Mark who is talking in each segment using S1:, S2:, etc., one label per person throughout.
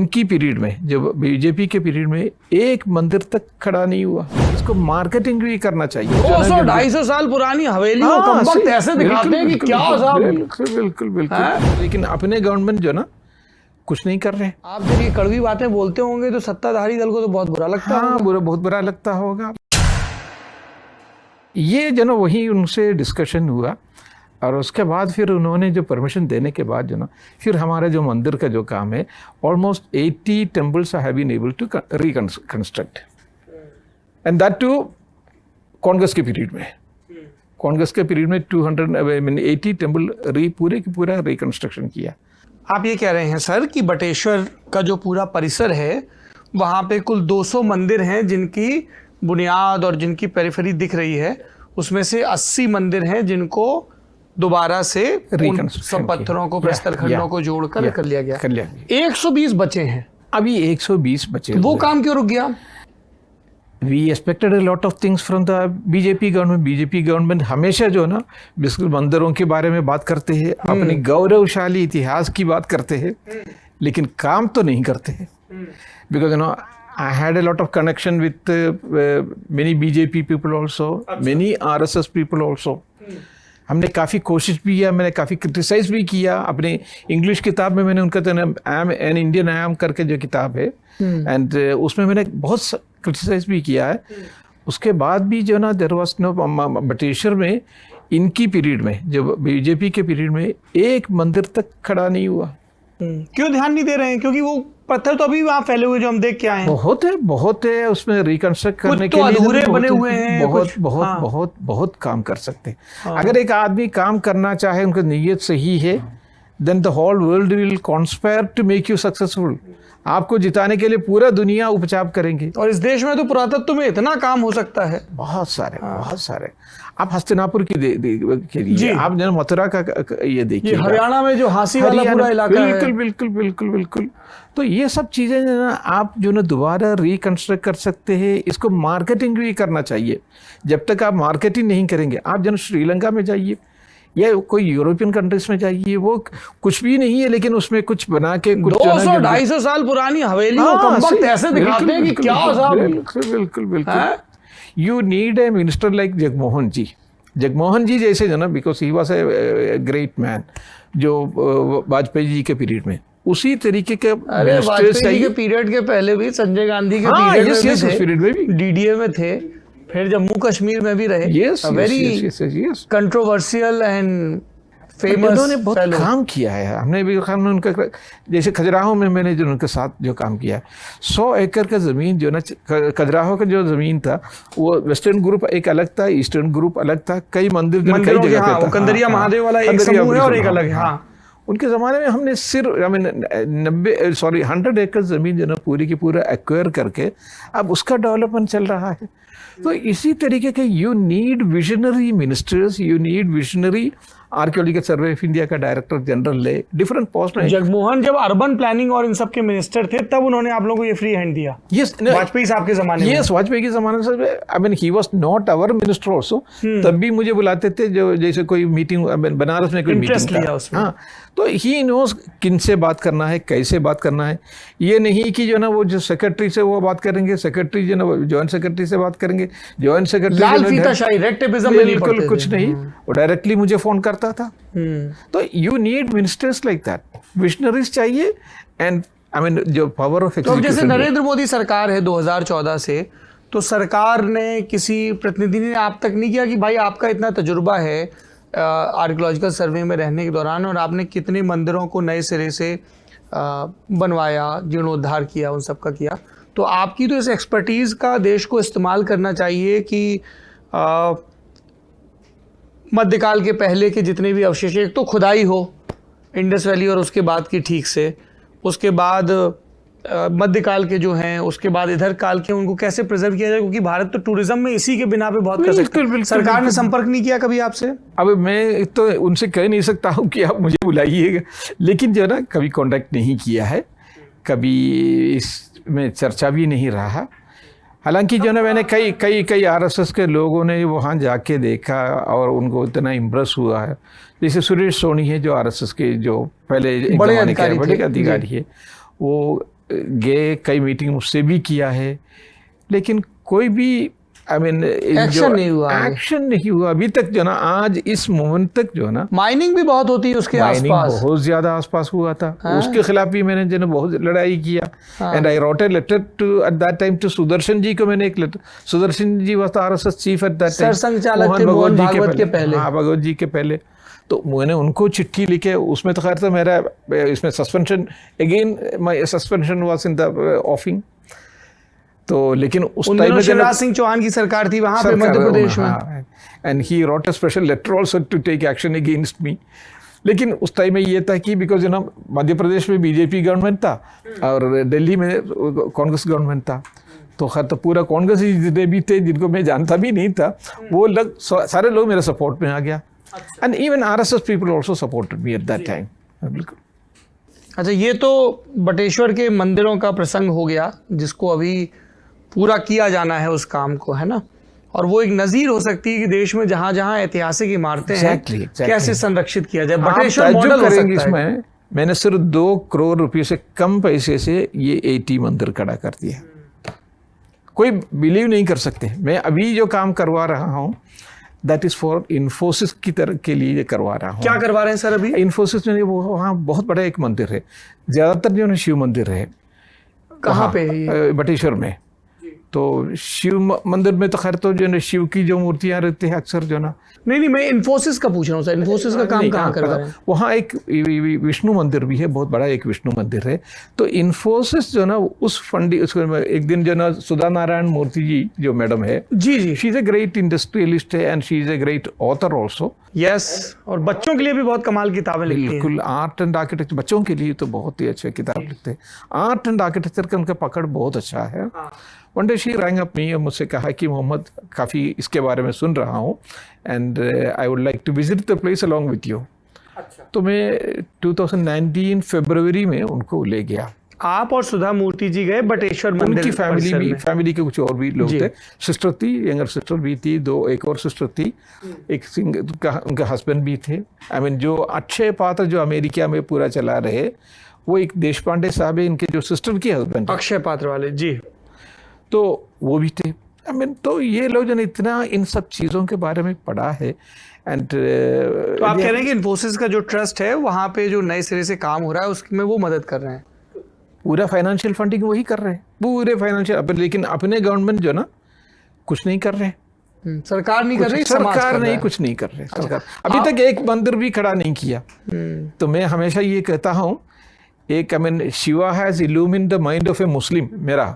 S1: इनकी पीरियड में, जब बीजेपी के पीरियड में एक मंदिर तक खड़ा नहीं हुआ। इसको मार्केटिंग भी करना चाहिए।
S2: 200-250 साल पुरानी हवेली को कमबख्त ऐसे दिखाते हैं कि क्या साहब।
S1: बिल्कुल। लेकिन अपने गवर्नमेंट जो ना कुछ नहीं कर रहे।
S2: आप जब ये कड़वी बातें बोलते होंगे तो सत्ताधारी दल को तो बहुत बुरा लगता है।
S1: बहुत बुरा लगता होगा। ये जो ना वही उनसे डिस्कशन हुआ और उसके बाद फिर उन्होंने जो परमिशन देने के बाद जो ना फिर हमारे जो मंदिर का जो काम है, almost 80 temples have been able to reconstruct, and that too Congress के पीरियड में। कांग्रेस के पीरियड में 280 टेम्पल पूरे की पूरा रिकंस्ट्रक्शन किया।
S2: आप ये कह रहे हैं सर कि बटेश्वर का जो पूरा परिसर है वहाँ पे कुल 200 मंदिर हैं जिनकी बुनियाद और जिनकी पेरिफेरी दिख रही है, उसमें से 80 मंदिर हैं जिनको दोबारा से सब पत्थरों को, प्रस्तर खंडों को जोड़कर कर लिया गया। 120 बचे हैं
S1: अभी, 120 बचे।
S2: वो काम क्यों रुक गया?
S1: We expected a lot of things from the BJP government. BJP government हमेशा जो ना बिल्कुल मंदिरों के बारे में बात करते हैं, अपने गौरवशाली इतिहास की बात करते हैं, लेकिन काम तो नहीं करते हैं। Because you know, I had a lot of connection with many BJP people also, many RSS people also. हमने काफ़ी कोशिश भी किया, मैंने काफ़ी क्रिटिसाइज भी किया। अपने इंग्लिश किताब में मैंने उनका तो I am an Indian I am करके जो किताब है, एंड उसमें मैंने बहुत क्रिटिसाइज भी किया है। उसके बाद भी जो ना देयर वाज नो, बटेश्वर में इनकी पीरियड में, जब बीजेपी के पीरियड में एक मंदिर तक खड़ा नहीं हुआ।
S2: क्यों ध्यान नहीं दे रहे हैं? क्योंकि वो पत्थर तो अभी वहाँ फैले हुए जो हम देख के आए हैं
S1: बहुत है उसमें रिकंस्ट्रक्ट करने
S2: तो
S1: के लिए
S2: अधूरे बने हुए हैं।
S1: बहुत काम कर सकते हैं। अगर एक आदमी काम करना चाहे, उनकी नीयत सही है, then the whole world will conspire to make you successful. आपको जिताने के लिए पूरा दुनिया उपचाप करेंगे।
S2: और इस देश में तो पुरातत्व में इतना काम हो सकता है,
S1: बहुत सारे। आप हस्तिनापुर की के लिए, आप जो मथुरा का ये देखिए,
S2: हरियाणा में जो हांसी वाला पूरा इलाका है।
S1: बिल्कुल। तो ये सब चीजें जो ना आप जो ना दोबारा रिकंस्ट्रक्ट कर सकते हैं। इसको मार्केटिंग भी करना चाहिए। जब तक आप मार्केटिंग नहीं करेंगे, आप जो श्रीलंका में जाइए या कोई यूरोपियन कंट्रीज में जाइए, वो कुछ भी नहीं है, लेकिन उसमें कुछ बना के
S2: 200-250 साल पुरानी हवेली को कमबख्त ऐसे दिखाते हैं कि क्या साहब।
S1: बिल्कुल। You need a minister like Jagmohan ji जैसे जो ना, because he was a great man, जो वाजपेयी जी के पीरियड में उसी तरीके के।
S2: वाजपेयी के पीरियड के पहले भी संजय गांधी के पीरियड में भी डीडीए में थे, फिर जम्मू कश्मीर में भी रहे। Very controversial and famous. उन्होंने बहुत
S1: काम किया है। हमने भी उनका, जैसे खजुराहो में मैंने जो उनके साथ जो काम किया है, 100 एकड़ का ज़मीन जो ना, खजुराहो का जो ज़मीन था वो वेस्टर्न ग्रुप एक अलग था, ईस्टर्न ग्रुप अलग था। कई मंदिर कई जगह पे था।
S2: कंदरिया महादेव वाला एक समूह है और एक अलग है।
S1: उनके ज़माने में हमने सिर्फ 100 एकड़ ज़मीन जो ना पूरी की पूरा एक्वायर करके अब उसका डेवलपमेंट चल रहा है। तो इसी तरीके के you need visionary ministers, you need visionary. Archaeological survey of India का डायरेक्टर जनरल ले, डिफरेंट पोस्ट में।
S2: जगमोहन जब अर्बन प्लानिंग और इन सब के मिनिस्टर थे, तब उन्होंने आप लोगों को ये फ्री हैंड दिया। वाजपेयी साहब के ज़माने में।
S1: वाजपेयी के ज़माने से, I mean he was not our minister also, तब भी मुझे बुलाते थे, जो जैसे कोई मीटिंग बनारस में कोई मीटिंग लिया उसमें। हाँ, तो ही नोज किन से बात करना है, कैसे बात करना है। ये नहीं कि जो ना वो जो सेक्रेटरी से वो बात करेंगे, सेक्रेटरी जो ना जॉइंट सेक्रेटरी से बात करेंगे, जॉइंट सेक्रेटरी बिल्कुल कुछ नहीं, वो डायरेक्टली मुझे फोन करता था। तो you need ministers like that, visionaries चाहिए। एंड आई मीन जो पावर ऑफ
S2: एग्जीक्यूशन। तो जैसे नरेंद्र मोदी सरकार है 2014 से, तो सरकार ने किसी प्रतिनिधि ने आप तक नहीं किया कि भाई आपका इतना तजुर्बा है आर्कियोलॉजिकल सर्वे में रहने के दौरान, और आपने कितने मंदिरों को नए सिरे से बनवाया, जीर्णोद्धार किया, उन सब का किया, तो आपकी तो इस एक्सपर्टीज़ का देश को इस्तेमाल करना चाहिए कि मध्यकाल के पहले के जितने भी अवशेष, एक तो खुदाई हो इंडस वैली और उसके बाद की ठीक से, उसके बाद मध्यकाल के जो हैं, उसके बाद इधर काल के, उनको कैसे प्रिजर्व किया जाए, क्योंकि भारत तो टूरिज्म में इसी के बिना पे बहुत कर सकता है। सरकार ने संपर्क नहीं किया कभी आपसे?
S1: अब मैं तो उनसे कह नहीं सकता हूँ कि आप मुझे बुलाइएगा, लेकिन जो ना कभी कांटेक्ट नहीं किया है, कभी इसमें चर्चा भी नहीं रहा। हालांकि जो ना मैंने कई आरएसएस के लोगों ने वहाँ जाके देखा और उनको इतना इम्प्रेस हुआ है। जैसे सुरेश सोनी है, जो आरएसएस के जो पहले बड़े अधिकारी है, वो गए, कई मीटिंग मुझसे भी किया है, लेकिन कोई भी
S2: एक्शन नहीं हुआ है।
S1: एक्शन नहीं हुआ अभी तक जो ना, आज इस मोमेंट तक जो ना।
S2: माइनिंग भी बहुत होती है उसके
S1: माइनिंग
S2: आसपास,
S1: बहुत ज्यादा आसपास हुआ था।
S2: हाँ?
S1: उसके खिलाफ भी मैंने जो ना बहुत लड़ाई किया। And I wrote a letter to at that time to Sudarshan ji को, मैंने एक letter, Sudarshan ji was RSS chief at that time,
S2: सरसंघ चालक थे मोहन भागवत के पहले।
S1: हाँ, भागवत जी के पहले। तो मैंने उनको चिट्ठी लिखे, उसमें तो खैर तो मेरा इसमें suspension, again my suspension was in the offing. तो लेकिन उस टाइम में
S2: शिवराज सिंह चौहान की सरकार थी वहां पे मध्य प्रदेश में,
S1: and he wrote a special letter also to take action against me. लेकिन उस टाइम में ये था कि because you know Madhya Pradesh में बीजेपी गवर्नमेंट था और दिल्ली में कांग्रेस गवर्नमेंट था, तो खैर तो पूरा कांग्रेस ही जितने भी थे जिनको मैं जानता भी नहीं था, वो लोग सारे लोग मेरे सपोर्ट में आ गया। And even RSS people also supported me at that time. बिल्कुल।
S2: अच्छा, ये तो बटेश्वर के मंदिरों का प्रसंग हो गया जिसको अभी पूरा किया जाना है उस काम को, है ना, और वो एक नजीर हो सकती है कि देश में जहां जहां ऐतिहासिक इमारतें हैं कैसे संरक्षित किया जाए। बटेश्वर मॉडल हो
S1: करेंगे
S2: सकता है।
S1: इसमें मैंने सिर्फ 2 करोड़ रुपए से कम पैसे से ये 80 मंदिर खड़ा कर दिया। कोई बिलीव नहीं कर सकते। मैं अभी जो काम करवा रहा हूँ दैट इज फॉर इन्फोसिस की तरह के लिए करवा रहा हूँ।
S2: क्या करवा रहे हैं सर अभी?
S1: इन्फोसिस में वो वहाँ बहुत बड़ा एक मंदिर है, ज्यादातर जो है शिव मंदिर है।
S2: कहाँ पे है ये?
S1: बटेश्वर में। तो शिव मंदिर में तो खैर तो जो है शिव की जो मूर्तियां रहती है अक्सर जो ना।
S2: नहीं, मैं इन्फोसिस का पूछ रहा हूँ सर, इन्फोसिस का काम कहाँ कर रहे हैं?
S1: वहाँ एक विष्णु मंदिर भी है, बहुत बड़ा एक विष्णु मंदिर है। तो इन्फोसिस जो ना उस उसको एक दिन जो ना सुधा नारायण मूर्ति जी जो मैडम है,
S2: जी,
S1: she is a great industrialist है and she is a great author also.
S2: Yes, और बच्चों के लिए भी बहुत कमाल किताबें लिखती हैं।
S1: बिल्कुल, आर्ट एंड आर्किटेक्चर बच्चों के लिए तो बहुत ही अच्छे किताब लिखते हैं। आर्ट एंड आर्किटेक्चर का उनका पकड़ बहुत अच्छा है। One day she rang up me और मुझसे कहा कि मोहम्मद काफ़ी इसके बारे में सुन रहा हूँ and I would like to visit the place along with you. तो मैं 2019 फरवरी में उनको ले गया।
S2: आप और सुधा मूर्ति जी गए बटेश्वर मंदिर?
S1: उनकी फैमिली के कुछ और भी लोग थे, सिस्टर थी, यंगर सिस्टर भी थी, एक और सिस्टर थी, एक उनके हस्बैंड भी थे। आई मीन जो अच्छे पात्र जो अमेरिका में पूरा चला रहे, वो एक देश पांडे साहब है, इनके जो सिस्टर के हस्बैंड
S2: अक्षय पात्र वाले जी,
S1: तो वो भी थे। आई मीन तो ये लोग जो इतना इन सब चीज़ों के बारे में पढ़ा है। एंड
S2: तो आप कह रहे हैं कि इन्फोसिस का जो ट्रस्ट है वहाँ पे जो नए सिरे से काम हो रहा है उसमें वो मदद कर रहे हैं?
S1: पूरा फाइनेंशियल फंडिंग वही कर रहे हैं, पूरे फाइनेंशियल। लेकिन अपने गवर्नमेंट जो ना कुछ नहीं कर रहे,
S2: सरकार नहीं कर रही,
S1: सरकार नहीं कुछ नहीं कर रहे। सरकार अभी तक एक मंदिर भी खड़ा नहीं किया। तो मैं हमेशा ये कहता हूँ, एक I mean Shiva has illumine the mind of a Muslim मेरा,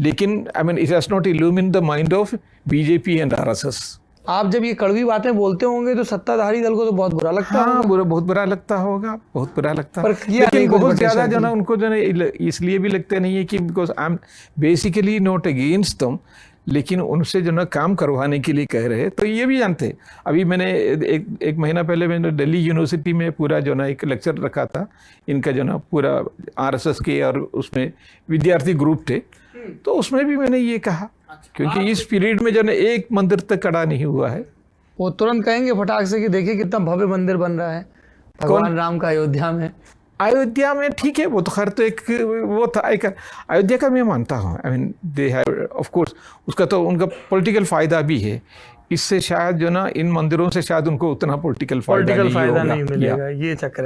S1: लेकिन I mean it has not illumine the mind of BJP and RSS.
S2: आप जब ये कड़वी बातें बोलते होंगे तो सत्ताधारी दल को तो बहुत बुरा लगता है।
S1: हाँ, बहुत बुरा लगता होगा, बहुत बुरा लगता है।
S2: लेकिन
S1: बहुत ज़्यादा जो ना उनको जो है इसलिए भी लगता नहीं है कि because I am basically not against दम, लेकिन उनसे जो ना काम करवाने के लिए कह रहे हैं। तो ये भी जानते हैं। अभी मैंने एक महीना पहले मैंने दिल्ली यूनिवर्सिटी में पूरा जो ना एक लेक्चर रखा था, इनका जो ना पूरा आरएसएस के, और उसमें विद्यार्थी ग्रुप थे, तो उसमें भी मैंने ये कहा, क्योंकि इस पीरियड में जो ना एक मंदिर तक खड़ा नहीं हुआ है।
S2: वो तुरंत कहेंगे फटाक से कि देखिए कितना भव्य मंदिर बन रहा है भगवान राम का अयोध्या में।
S1: अयोध्या में ठीक है, वो तो खैर तो एक वो था, एक अयोध्या का मैं मानता हूँ। I mean they have of course, उसका तो उनका पॉलिटिकल फ़ायदा भी है। इससे शायद जो ना इन मंदिरों से शायद उनको उतना पॉलिटिकल फ़ायदा
S2: नहीं मिलेगा, ये चक्कर है।